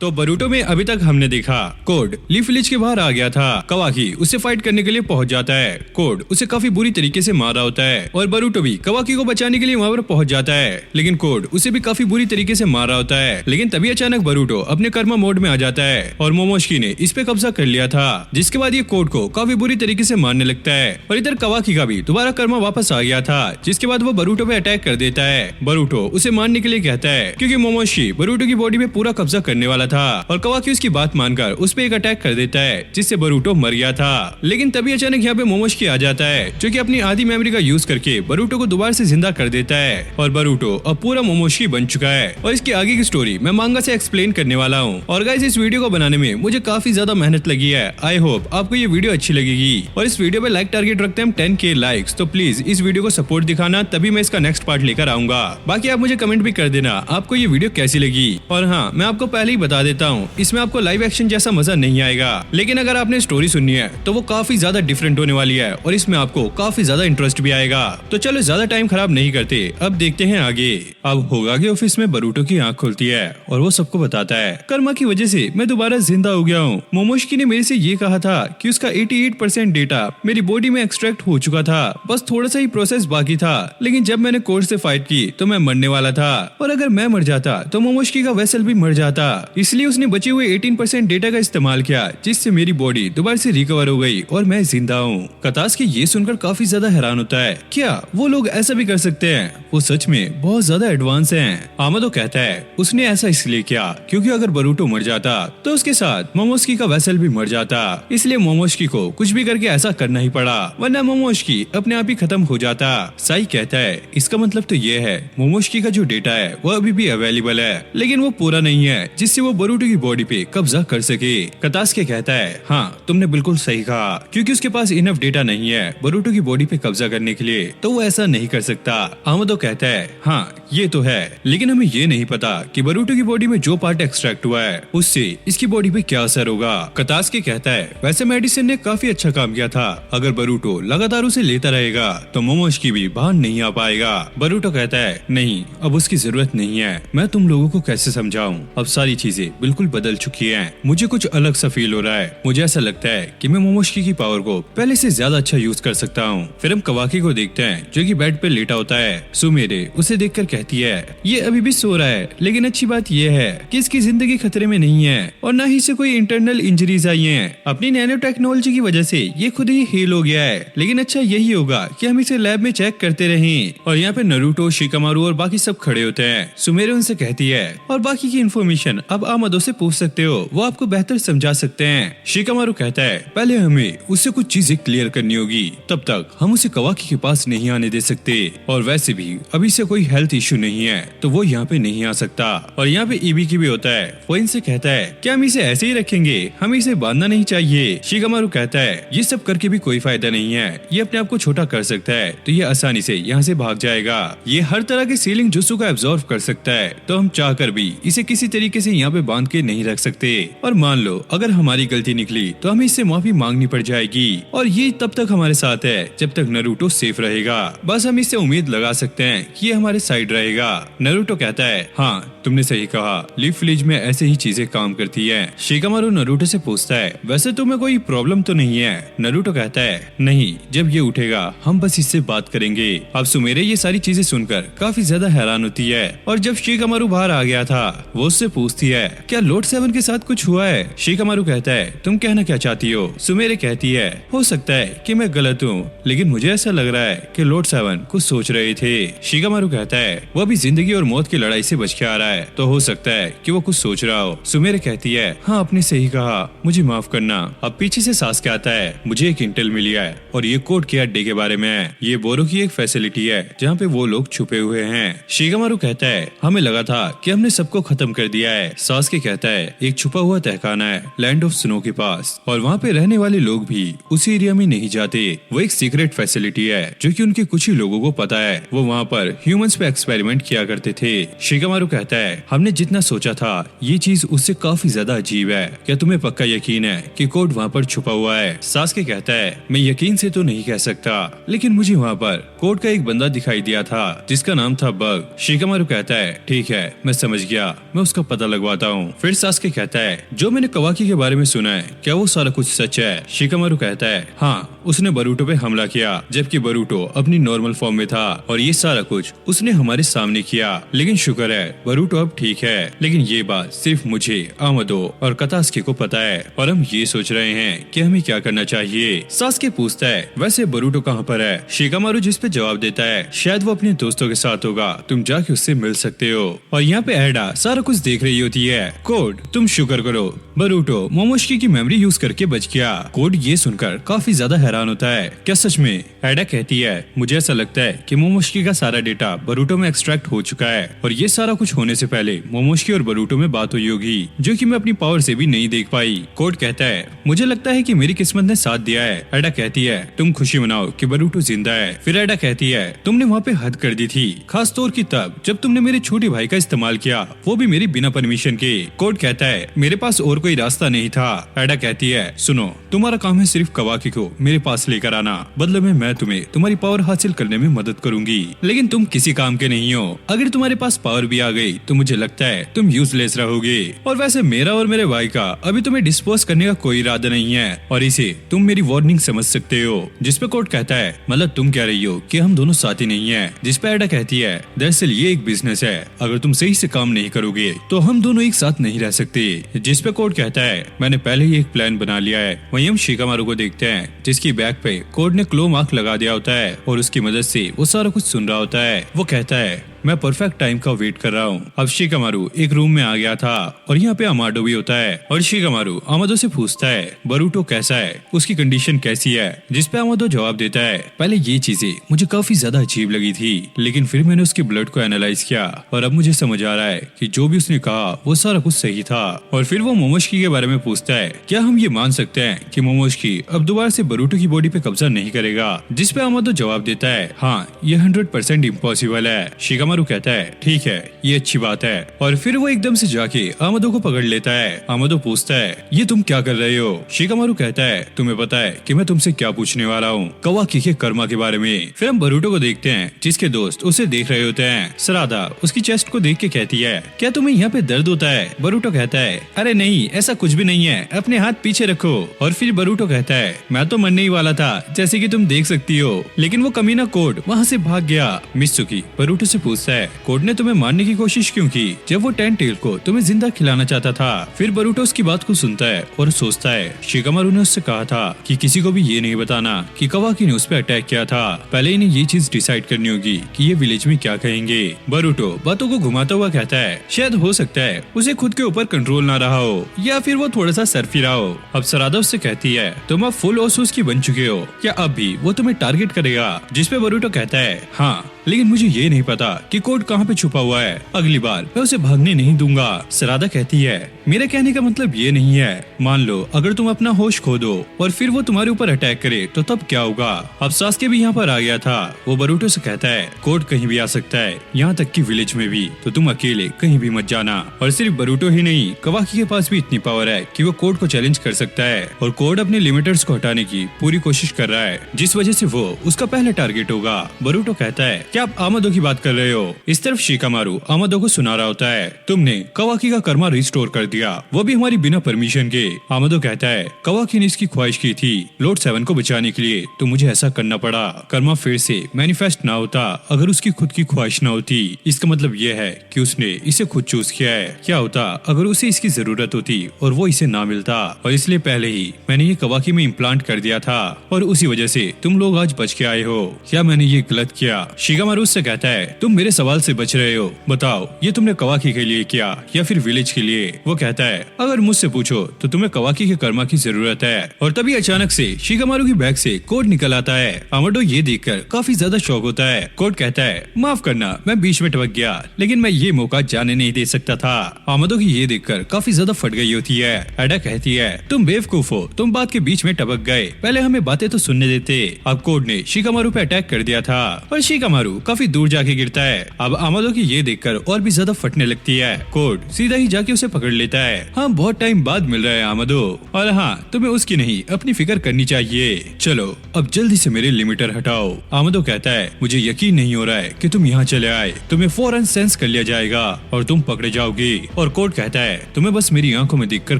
तो बरूटो में अभी तक हमने देखा कोड लीफ विलेज के बाहर आ गया था। कवाकी उसे फाइट करने के लिए पहुंच जाता है। कोड उसे काफी बुरी तरीके से मार रहा होता है और बरूटो भी कवाकी को बचाने के लिए वहां पर पहुंच जाता है, लेकिन कोड उसे भी काफी बुरी तरीके से मार रहा होता है। लेकिन तभी अचानक बरूटो अपने कर्मा मोड में आ जाता है और मोमोशिकी ने इस पे कब्जा कर लिया था, जिसके बाद ये कोड को काफी बुरी तरीके से मारने लगता है। और इधर कवाकी का भी दोबारा कर्मा वापस आ गया था, जिसके बाद वो बरूटो पे अटैक कर देता है। बरूटो उसे मारने के लिए कहता है क्योंकि मोमोशिकी बरूटो की बॉडी पे पूरा कब्जा करने वाला था और कवाकी उसकी बात मानकर उस पे एक अटैक कर देता है, जिससे बरूटो मर गया था। लेकिन तभी अचानक यहाँ पे मोमोशिकी आ जाता है, जो कि अपनी आधी मेमोरी का यूज करके बरूटो को दोबारा से जिंदा कर देता है और बरूटो अब पूरा मोमोशिकी बन चुका है। और इसकी आगे की स्टोरी मैं मांगा से एक्सप्लेन करने वाला हूँ। और गाइस इस वीडियो को बनाने में मुझे काफी ज्यादा मेहनत लगी है। आई होप आपको ये वीडियो अच्छी लगेगी और इस वीडियो पे लाइक टारगेट रखते हैं 10K लाइक्स, तो प्लीज इस वीडियो को सपोर्ट दिखाना, तभी मैं इसका नेक्स्ट पार्ट लेकर आऊंगा। बाकी आप मुझे कमेंट भी कर देना आपको ये वीडियो कैसी लगी। और हाँ, मैं आपको पहले ही बता देता हूँ, इसमें आपको लाइव एक्शन जैसा मजा नहीं आएगा, लेकिन अगर आपने स्टोरी सुननी है तो वो काफी ज्यादा डिफरेंट होने वाली है और इसमें आपको काफी ज्यादा इंटरेस्ट भी आएगा। तो चलो ज्यादा टाइम खराब नहीं करते, अब देखते हैं आगे। अब होगागे ऑफिस में बरूटो की आंख खुलती है और वो सबको बताता है कर्मा की वजह से मैं दोबारा जिंदा हो गया हूँ। मोमोशिकी ने मेरे से ये कहा था कि उसका 88% डेटा मेरी बॉडी में एक्सट्रैक्ट हो चुका था, बस थोड़ा सा ही प्रोसेस बाकी था। लेकिन जब मैंने कोड से फाइट की तो मैं मरने वाला था और अगर मैं मर जाता तो मोमोशिकी का वेसल भी मर जाता, इसलिए उसने बचे हुए 18% डेटा का इस्तेमाल किया, जिससे मेरी बॉडी दोबारा से रिकवर हो गई और मैं जिंदा हूँ। कतास्की ये सुनकर काफी ज्यादा हैरान होता है, क्या वो लोग ऐसा भी कर सकते हैं? वो सच में बहुत ज्यादा एडवांस हैं। आमादो कहता है उसने ऐसा इसलिए किया क्योंकि अगर बरूटो मर जाता तो उसके साथ मोमोशिकी का वेसल भी मर जाता, इसलिए मोमोशिकी को कुछ भी करके ऐसा करना ही पड़ा, वरना मोमोशिकी अपने आप ही खत्म हो जाता। साई कहता है इसका मतलब तो ये है मोमोशिकी का जो डेटा है वो अभी भी अवेलेबल है, लेकिन वो पूरा नहीं है जिससे वो बरूटो की बॉडी पे कब्जा कर सके। कतास्की कहता है हाँ तुमने बिल्कुल सही कहा, क्योंकि उसके पास इनफ डेटा नहीं है बरूटो की बॉडी पे कब्जा करने के लिए, तो वो ऐसा नहीं कर सकता। आमादो कहता है हाँ ये तो है, लेकिन हमें ये नहीं पता कि बरूटो की बॉडी में जो पार्ट एक्सट्रैक्ट हुआ है उससे इसकी बॉडी पे क्या असर होगा। कतास्की कहता है वैसे मेडिसिन ने काफी अच्छा काम किया था, अगर बरूटो लगातार उसे लेता रहेगा तो मोमोशिकी भी बाहर नहीं आ पाएगा। बरूटो कहता है नहीं अब उसकी जरूरत नहीं है, मैं तुम लोगों को कैसे समझाऊं, अब सारी चीजें बिल्कुल बदल चुकी हैं, मुझे कुछ अलग सा फील हो रहा है, मुझे ऐसा लगता है कि मैं मोमोशिकी की पावर को पहले से ज्यादा अच्छा यूज कर सकता हूँ। फिर हम कवाकी को देखते हैं जो कि बेड पे लेटा होता है। सुमेरे उसे देखकर कहती है ये अभी भी सो रहा है, लेकिन अच्छी बात ये है कि इसकी जिंदगी खतरे में नहीं है और न ही इसे कोई इंटरनल इंजरीज आई हैं। अपनी नैनो टेक्नोलॉजी की वजह से ये खुद ही हील हो गया है, लेकिन अच्छा यही होगा कि हम इसे लैब में चेक करते रहें। और यहाँ पे नारुतो, शिकामारू और बाकी सब खड़े होते हैं। सुमेरे उनसे कहती है और बाकी की इन्फॉर्मेशन अब आमादो से पूछ सकते हो, वो आपको बेहतर समझा सकते हैं। शिकामारू कहता है पहले हमें उससे कुछ चीजें क्लियर करनी होगी, तब तक हम उसे कवाकी के पास नहीं आने दे सकते, और वैसे भी अभी से कोई हेल्थ इश्यू नहीं है तो वो यहाँ पे नहीं आ सकता। और यहाँ पे ईबी की भी होता है, वो इनसे कहता है क्या हम इसे ऐसे ही रखेंगे, हमें इसे बांधना नहीं चाहिए। शिकामारू कहता है ये सब करके भी कोई फायदा नहीं है, ये अपने आप को छोटा कर सकता है तो ये आसानी से यहाँ से भाग जाएगा, ये हर तरह के सीलिंग जुस्सू का एब्जॉर्ब कर सकता है, तो हम चाहकर भी इसे किसी तरीके से यहाँ पे बांध के नहीं रख सकते। और मान लो अगर हमारी गलती निकली तो हमें इससे माफी मांगनी पड़ जाएगी, और ये तब तक हमारे साथ है जब तक नारुतो सेफ रहेगा, बस हम इससे उम्मीद लगा सकते हैं कि ये हमारे साइड रहेगा। नारुतो कहता है हाँ तुमने सही कहा, लीफ विलेज में ऐसे ही चीजें काम करती है। शिकामारू नारुतो से पूछता है वैसे तुम्हें कोई प्रॉब्लम तो नहीं है? नारुतो कहता है नहीं, जब ये उठेगा हम बस इससे बात करेंगे। अब सुमेरे ये सारी चीजें सुनकर काफी ज्यादा हैरान होती है, और जब शिकामारू बाहर आ गया था वो उससे पूछती है क्या लॉर्ड 7 के साथ कुछ हुआ है? शिकामारू कहता है तुम कहना क्या चाहती हो? सुमेरे कहती है हो सकता है कि मैं गलत हूँ, लेकिन मुझे ऐसा लग रहा है कि लॉर्ड 7 कुछ सोच रहे थे। शिकामारू कहता है वो अभी जिंदगी और मौत की लड़ाई से बच के आ रहा है, तो हो सकता है कि वो कुछ सोच रहा हो। सुमेरे कहती है हाँ आपने सही कहा, मुझे माफ करना। अब पीछे से सास्के आता है मुझे एक इंटेल मिली है और ये कोड के अड्डे के बारे में है, ये बोरो की एक फैसिलिटी है जहाँ पे वो लोग छुपे हुए हैं। शिकामारू कहता है हमें लगा था कि हमने सबको खत्म कर दिया है। सास्के कहता है एक छुपा हुआ तहखाना है लैंड ऑफ स्नो के पास, और वहाँ पे रहने वाले लोग भी उस एरिया में नहीं जाते, वो एक सीक्रेट फैसिलिटी है जो कि उनके कुछ ही लोगों को पता है, वो वहाँ पर ह्यूमंस पे एक्सपेरिमेंट किया करते थे। शिकामारू कहता है हमने जितना सोचा था ये चीज उससे काफी ज्यादा अजीब है, क्या तुम्हें पक्का यकीन है कि कोड वहाँ पर छुपा हुआ है? सास्के कहता है मैं यकीन से तो नहीं कह सकता, लेकिन मुझे वहाँ पर कोड का एक बंदा दिखाई दिया था जिसका नाम था बग। शिकामारू कहता है ठीक है मैं समझ गया, मैं उसका पता लगवाता चाहता हूँ। फिर सास्के कहता है, जो मैंने कवाकी के बारे में सुना है, क्या वो सारा कुछ सच है? शिकामारू कहता है, हाँ, उसने बरूटो पे हमला किया जबकि बरूटो अपनी नॉर्मल फॉर्म में था और ये सारा कुछ उसने हमारे सामने किया। लेकिन शुक्र है बरूटो अब ठीक है। लेकिन ये बात सिर्फ मुझे, आमदो और कतास्के को पता है और हम ये सोच रहे हैं कि हमें क्या करना चाहिए। सास्के पूछता है, वैसे बरूटो कहाँ पर है? शिकामारू जिस पे जवाब देता है, शायद वो अपने दोस्तों के साथ होगा, तुम जाके उससे मिल सकते हो। और यहाँ पे एडा सारा कुछ देख रही होती है। कोड, तुम शुक्र करो, बरूटो मोमोशिकी की मेमोरी यूज करके बच गया। कोड ये सुनकर काफी ज्यादा हैरान होता है, क्या सच में? एडा कहती है, मुझे ऐसा लगता है कि मोमोशिकी का सारा डेटा बरूटो में एक्सट्रैक्ट हो चुका है और ये सारा कुछ होने से पहले मोमोशिकी और बरूटो में बात हुई होगी, जो कि मैं अपनी पावर से भी नहीं देख पाई। कोड कहता है, मुझे लगता है कि मेरी किस्मत ने साथ दिया है। एडा कहती है, तुम खुशी मनाओ कि बरूटो जिंदा है। फिर एडा कहती है, तुमने वहाँ पे हद कर दी थी, खास तौर की तब जब तुमने मेरे छोटे भाई का इस्तेमाल किया, वो भी मेरी बिना परमिशन के। कोड कहता है, मेरे पास और कोई रास्ता नहीं था। एडा कहती है, सुनो, तुम्हारा काम है सिर्फ कवाकी को मेरे पास लेकर आना, बदले में मैं तुम्हें तुम्हारी पावर हासिल करने में मदद करूंगी। लेकिन तुम किसी काम के नहीं हो, अगर तुम्हारे पास पावर भी आ गई तो मुझे लगता है तुम यूजलेस रहोगे। और वैसे मेरा और मेरे भाई का अभी तुम्हें डिस्पोज करने का कोई इरादा नहीं है और इसे तुम मेरी वार्निंग समझ सकते हो। जिसपे कोड कहता है, मतलब तुम कह रही हो कि हम दोनों साथी नहीं है? जिसपे एडा कहती है, दरअसल ये एक बिजनेस है, अगर तुम सही से काम नहीं करोगे तो हम दोनों एक साथ नहीं रह सकते। जिसपे कोड कहता है, मैंने पहले ही एक प्लान बना लिया है। वहीं हम शिकामारू को देखते हैं, जिसकी बैग पे कोड ने क्लो मार्क लगा दिया होता है और उसकी मदद से वो सारा कुछ सुन रहा होता है। वो कहता है, मैं परफेक्ट टाइम का वेट कर रहा हूँ। अब शिकामारू एक रूम में आ गया था और यहाँ पे अमाडो भी होता है और शिकामारू आमादो से पूछता है, बरूटो कैसा है, उसकी कंडीशन कैसी है? जिसपे आमादो जवाब देता है, पहले ये चीजें मुझे काफी ज्यादा अजीब लगी थी, लेकिन फिर मैंने उसके ब्लड को एनालाइज किया और अब मुझे समझ आ रहा है कि जो भी उसने कहा वो सारा कुछ सही था। और फिर वो मोमोशिकी के बारे में पूछता है, क्या हम ये मान सकते हैं कि मोमोशिकी अब दोबारा से बरूटो की बॉडी पे कब्जा नहीं करेगा? जिसपे आमादो जवाब देता है, हाँ, ये 100% इम्पॉसिबल है। शिकामारू कहता है, ठीक है, ये अच्छी बात है। और फिर वो एकदम से जाके आमादो को पकड़ लेता है। आमादो पूछता है, ये तुम क्या कर रहे हो? शिकामारू कहता है, तुम्हें पता है कि मैं तुमसे क्या पूछने वाला हूँ? कवाकी के कर्मा के बारे में। फिर हम बरूटो को देखते हैं, जिसके दोस्त उसे देख रहे होते हैं। सरादा उसकी चेस्ट को देख के कहती है, क्या तुम्हें यहाँ पे दर्द होता है? बरूटो कहता है, अरे नहीं, ऐसा कुछ भी नहीं है, अपने हाथ पीछे रखो। और फिर बरूटो कहता है, मैं तो मरने ही वाला था, जैसे कि तुम देख सकती हो, लेकिन वो कमीना कोड वहाँ से भाग गया। मित्सुकी बरूटो से पूछता है, कोड ने तुम्हें मारने की कोशिश क्यों की जब वो टेल को तुम्हें जिंदा खिलाना चाहता था? फिर बरूटो उसकी बात को सुनता है और सोचता है, शिकामारू ने उससे कहा था कि किसी को भी ये नहीं बताना कि कवाकी ने उस पर अटैक किया था। पहले इन्हें ये चीज डिसाइड करनी होगी कि ये विलेज में क्या कहेंगे। बरूटो बातों को घुमाता हुआ कहता है, शायद हो सकता है उसे खुद के ऊपर कंट्रोल ना रहा हो या फिर वो थोड़ा सा सरफिरा हो। अब सरादा उससे कहती है, तुम अब फुल ओसूस की बन चुके हो, क्या अब भी वो तुम्हें टारगेट करेगा? जिसपे बरूटो कहता है, हाँ, लेकिन मुझे ये नहीं पता कि कोड कहाँ पे छुपा हुआ है, अगली बार मैं उसे भागने नहीं दूंगा। सरादा कहती है, मेरे कहने का मतलब ये नहीं है, मान लो अगर तुम अपना होश खो दो और फिर वो तुम्हारे ऊपर अटैक करे तो तब क्या होगा? अब सास्के भी यहाँ पर आ गया था। वो बरूटो से कहता है, कोड कहीं भी आ सकता है, यहाँ तक कि विलेज में भी, तो तुम अकेले कहीं भी मत जाना। और सिर्फ बरूटो ही नहीं, कवाकी के पास भी इतनी पावर है कि वो कोड को चैलेंज कर सकता है और कोड अपने लिमिटर्स को हटाने की पूरी कोशिश कर रहा है, जिस वजह से वो उसका पहला टारगेट होगा। बरूटो कहता है, क्या आप आमादो की बात कर रहे हो? इस तरफ शिकामारू आमादो को सुना रहा होता है, तुमने कवाकी का कर्मा रिस्टोर कर दिया, वो भी हमारी बिना परमिशन के। आमादो कहता है, कवाकी ने इसकी ख्वाहिश की थी लॉर्ड 7 को बचाने के लिए, तो मुझे ऐसा करना पड़ा। कर्मा फिर से मैनिफेस्ट ना होता अगर उसकी खुद की ख्वाहिश ना होती। इसका मतलब यह है कि उसने इसे खुद चूज किया है। क्या होता अगर उसे इसकी जरूरत होती और वो इसे ना मिलता? और इसलिए पहले ही मैंने ये कवाकी में इम्प्लांट कर दिया था और उसी वजह से तुम लोग आज बच के आए हो। क्या मैंने ये गलत किया? शिकामारू से कहता है, तुम मेरे सवाल से बच रहे हो, बताओ ये तुमने कवाकी के लिए किया या फिर विलेज के लिए? वो कहता है, अगर मुझसे पूछो तो तुम्हें कवाकी के कर्मा की जरूरत है। और तभी अचानक से शिकामारू की बैग से कोड निकल आता है। आमाडो ये देखकर काफी ज्यादा शॉक होता है। कोड कहता है, माफ करना, मैं बीच में टपक गया, लेकिन मैं ये मौका जाने नहीं दे सकता था। आमाडो की ये देखकर काफी ज्यादा फट गई होती है। एडा कहती है, तुम बेवकूफ हो, तुम बात के बीच में टपक गए, पहले हमें बातें तो सुनने देते। अब कोड ने शिकामारू पे अटैक कर दिया था और शिकामारू शिकामारू काफी दूर जाके गिरता है। अब आमादो की ये देखकर और भी ज्यादा फटने लगती है। कोड सीधा ही जाके उसे पकड़ लेता है। हाँ, बहुत टाइम बाद मिल रहा है आमादो, और हाँ, तुम्हें उसकी नहीं अपनी फिक्र करनी चाहिए। चलो अब जल्दी से मेरे लिमिटर हटाओ। आमादो कहता है, मुझे यकीन नहीं हो रहा है कि तुम यहाँ चले आए। तुम्हें फौरन सेंस कर लिया जाएगा और तुम पकड़े जाओगे। और कोड कहता है, तुम्हें बस मेरी आंखों में देखकर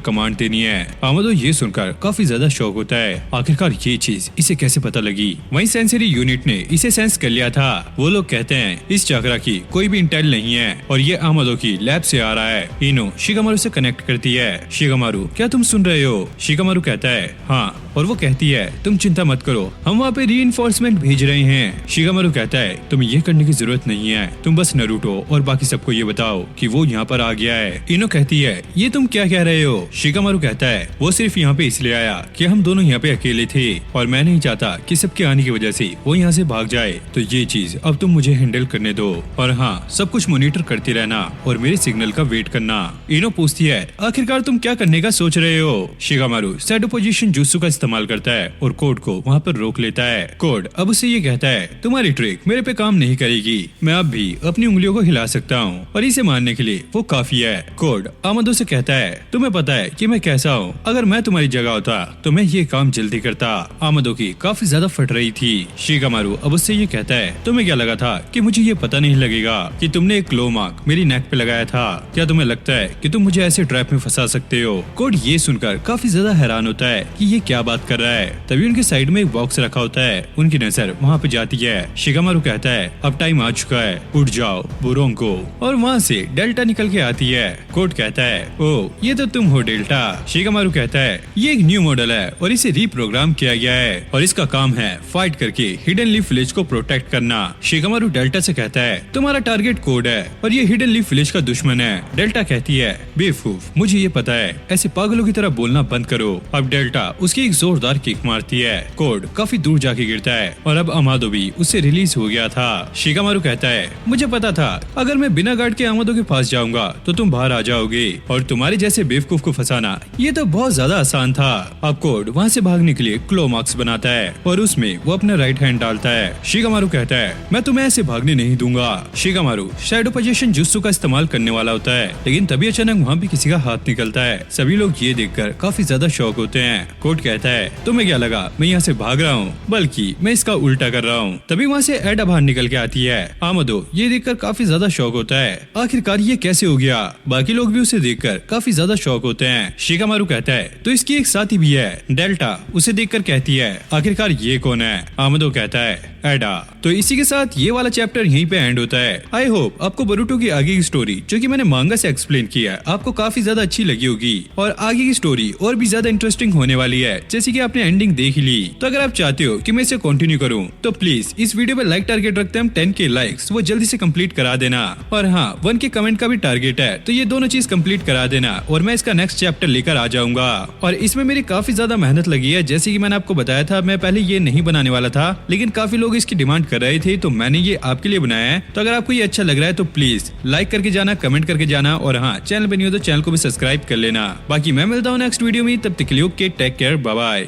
कमांड देनी है। आमादो ये सुनकर काफी ज्यादा शौक होता है, आखिरकार ये चीज इसे कैसे पता लगी। वहीं सेंसरी यूनिट ने इसे सेंस कर लिया था। वो लोग कहते हैं इस चक्रा की कोई भी इंटेल नहीं है और ये आमादो की लैब से आ रहा है। इनो शिकामारू से कनेक्ट करती है। शिकामारू, क्या तुम सुन रहे हो? शिकामारू कहता है, हाँ, और वो कहती है, तुम चिंता मत करो, हम वहाँ पे रीइंफोर्समेंट भेज रहे हैं। शिकामारू कहता है, तुम्हें ये करने की जरूरत नहीं है, तुम बस नारुतो और बाकी सबको ये बताओ कि वो यहाँ पर आ गया है। इनो कहती है, ये तुम क्या कह रहे हो? शिकामारू कहता है, वो सिर्फ यहाँ पे इसलिए आया कि हम दोनों यहाँ पे अकेले थे और मैं नहीं चाहता कि सबके आने की वजह से वो यहाँ से भाग जाए, तो ये चीज अब तुम मुझे हैंडल करने दो। और हाँ, सब कुछ मॉनिटर करती रहना और मेरे सिग्नल का वेट करना। इनो पूछती है, आखिरकार तुम क्या करने का सोच रहे हो? शिकामारू शैडो पोजीशन जुत्सु का इस्तेमाल करता है और कोड को वहाँ पर रोक लेता है। कोड अब उसे ये कहता है, तुम्हारी ट्रिक मेरे पे काम नहीं करेगी, मैं अब भी अपनी उंगलियों को हिला सकता हूँ और इसे मारने के लिए वो काफी है। कोड आमादो से कहता है, तुम्हें पता है कि मैं कैसा हूँ, अगर मैं तुम्हारी जगह होता तो मैं ये काम जल्दी करता। आमादो की काफी ज्यादा फट रही थी। शिकामारू अब उससे ये कहता है, तुम्हें क्या लगा था कि मुझे ये पता नहीं लगेगा कि तुमने एक क्लो मार्क मेरी नेक पे लगाया था? क्या तुम्हें लगता है कि तुम मुझे ऐसे ट्रैप में फंसा सकते हो? कोड ये सुनकर काफी ज्यादा हैरान होता है कि ये क्या बात कर रहा है। तभी उनके साइड में एक बॉक्स रखा होता है, उनकी नजर वहाँ पे जाती है। शिकामारू कहता है, अब टाइम आ चुका है, उठ जाओ बुरोंको। और वहाँ से डेल्टा निकल के आती है। कोड कहता है, ओ ये तो तुम हो डेल्टा। शिकामारू कहता है, ये एक न्यू मॉडल है और इसे रीप्रोग्राम किया गया है और इसका काम है फाइट करके हिडन लीफ विलेज को प्रोटेक्ट करना। शिकामारू डेल्टा से कहता है, तुम्हारा टारगेट कोड है और ये हिडन लीफ विलेज का दुश्मन है। डेल्टा कहती है, बेवकूफ, मुझे ये पता है, ऐसे पागलों की तरह बोलना बंद करो। अब डेल्टा उसकी एक जोरदार किक मारती है। कोड काफी दूर जाके गिरता है और अब आमादो भी उससे रिलीज हो गया था। शिकामारू कहता है, मुझे पता था अगर मैं बिना गार्ड के आमादो के पास जाऊंगा तो तुम बाहर आ जाओगे और तुम्हारे जैसे बेवकूफ को फंसाना ये तो बहुत ज्यादा आसान था। अब कोड वहाँ से भागने के लिए क्लो मार्क्स बनाता है और उसमें वो अपना राइट हैंड डालता है। शिकामारू कहता है, मैं तुम्हें ऐसे भागने नहीं दूंगा। शिकामारू शैडो पोजीशन जुत्सु का इस्तेमाल करने वाला होता है, लेकिन तभी अचानक वहाँ भी किसी का हाथ निकलता है। सभी लोग ये देखकर काफी ज्यादा शॉक होते हैं। कोड कहता है, तुम्हें क्या लगा मैं यहाँ से भाग रहा हूँ? बल्कि मैं इसका उल्टा कर रहा हूँ। तभी वहाँ से एडा बाहर निकल के आती है। आमादो ये देखकर काफी ज्यादा शॉक होता है, आखिरकार ये कैसे हो गया? बाकी लोग भी उसे देखकर काफी ज्यादा शॉक होते हैं। शिकामारू कहता है, तो इसकी एक साथी भी है। डेल्टा उसे देखकर कहती है, आखिरकार ये कौन है? आमादो कहता है, एडा। तो इसी के साथ ये वाला चैप्टर यहीं पे एंड होता है। आई होप आपको बोरुटो की आगे की स्टोरी, जो कि मैंने मांगा से एक्सप्लेन किया है, आपको काफी ज्यादा अच्छी लगी होगी और आगे की स्टोरी और भी ज्यादा इंटरेस्टिंग होने वाली है, जैसे कि आपने एंडिंग देख ली। तो अगर आप चाहते हो कि मैं इसे कंटिन्यू करूं तो प्लीज इस वीडियो पे लाइक टारगेट रखते हैं 10K लाइक्स, वो जल्दी से कंप्लीट करा देना। और हाँ, 1K कमेंट का भी टारगेट है, तो ये दोनों चीज कंप्लीट करा देना और मैं इसका नेक्स्ट चैप्टर लेकर आ जाऊंगा। और इसमें मेरी काफी ज्यादा मेहनत लगी है, जैसे कि मैंने आपको बताया था, मैं पहले ये नहीं बनाने वाला था, लेकिन काफी लोग इसकी डिमांड कर रहे थे, तो मैंने ये आपके लिए बनाया है। तो अगर आपको ये अच्छा लग रहा है तो प्लीज लाइक करके जाना, कमेंट करके जाना, और हाँ, चैनल पे नहीं हो तो चैनल को भी सब्सक्राइब कर लेना। बाकी मैं मिलता हूँ नेक्स्ट वीडियो में, तब तक के लिए okay, take care, bye bye.